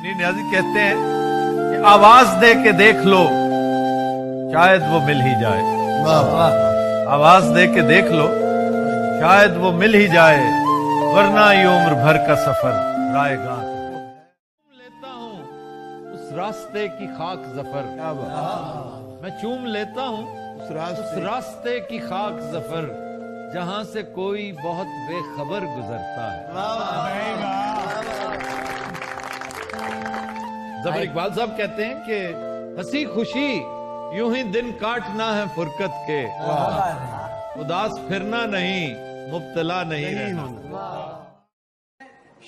नियाज़ी कहते हैं कि आवाज दे के देख लो शायद वो मिल ही जाए। आवाज दे के देख लो शायद वो मिल ही जाए, वरना ये उम्र भर का सफर रायगा। लेता हूँ उस रास्ते की खाक जफर, मैं चूम लेता हूँ उस रास्ते की खाक जफर, जहां से कोई बहुत बेखबर गुजरता है। जफर इकबाल साहब कहते हैं कि हंसी खुशी यूं ही दिन काटना है फुरकत के, उदास फिरना नहीं, मुब्तला नहीं रहना।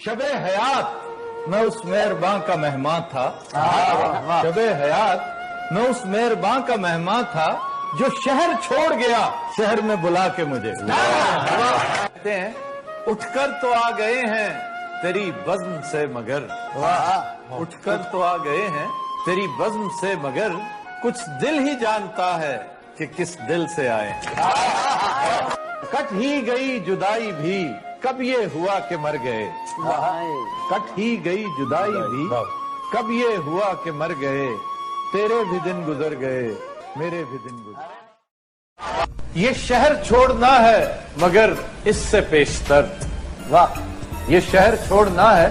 शबे हयात मैं उस मेहरबान का मेहमान था, शबे हयात मैं उस मेहरबान का मेहमान था, जो शहर छोड़ गया शहर में बुला के मुझे। कहते हैं उठकर तो आ गए हैं तेरी बज़्म से मगर, उठकर तो आ गए हैं तेरी बज़्म से मगर, कुछ दिल ही जानता है कि किस दिल से आए। कट ही गई जुदाई भी कब ये हुआ कि मर गए, कट ही गई जुदाई भी कब ये हुआ कि मर गए, तेरे भी दिन गुजर गए मेरे भी दिन गुजर। ये शहर छोड़ना है मगर इससे पेशतर, वाह, ये शहर छोड़ना है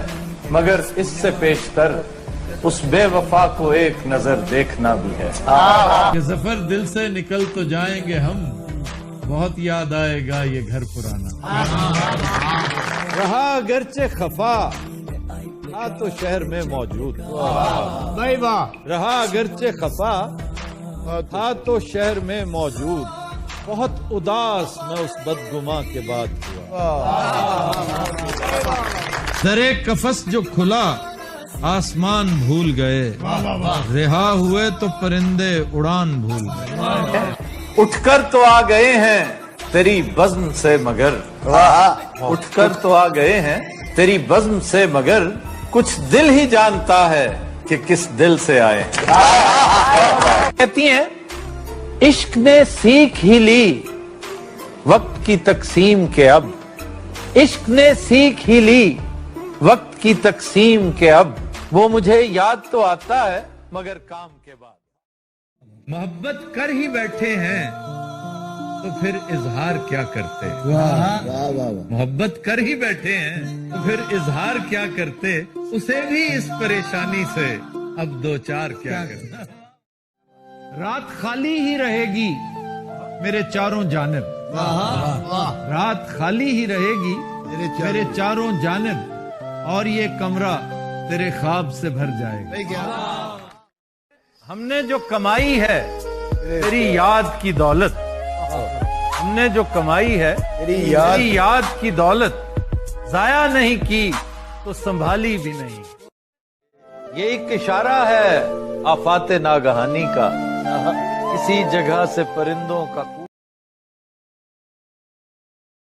मगर इससे पेशतर, उस बेवफा को एक नजर देखना भी है। कि जफर दिल से निकल तो जाएंगे हम, बहुत याद आएगा ये घर पुराना। रहा अगरचे खफा था तो शहर में मौजूद, भाई वाह, रहा अगरचे खफा था तो शहर में मौजूद, बहुत उदास मैं उस बदगुमा के बाद हुआ। दरे कफस जो खुला आसमान भूल गए, रिहा हुए तो परिंदे उड़ान भूल गए। उठकर तो आ गए हैं तेरी बज़्म से मगर, उठकर तो आ गए हैं तेरी बज़्म से मगर, कुछ दिल ही जानता है कि किस दिल से आए। कहती हैं इश्क ने सीख ही ली वक्त की तकसीम के अब, इश्क ने सीख ही ली वक्त की तकसीम के अब, वो मुझे याद तो आता है मगर काम के बाद। मोहब्बत कर ही बैठे हैं तो फिर इजहार क्या करते, मोहब्बत कर ही बैठे हैं तो फिर इजहार क्या करते, उसे भी इस परेशानी से अब दो चार क्या करते। रात खाली ही रहेगी मेरे चारों जानिब, रात खाली ही रहेगी मेरे चारों जानिब, और ये कमरा तेरे ख्वाब से भर जाएगा। हमने जो कमाई है तेरी याद की दौलत, हमने जो कमाई है तेरी याद की दौलत, जाया नहीं की तो संभाली भी नहीं। ये एक इशारा है आफाते नागहानी का, किसी जगह से परिंदों का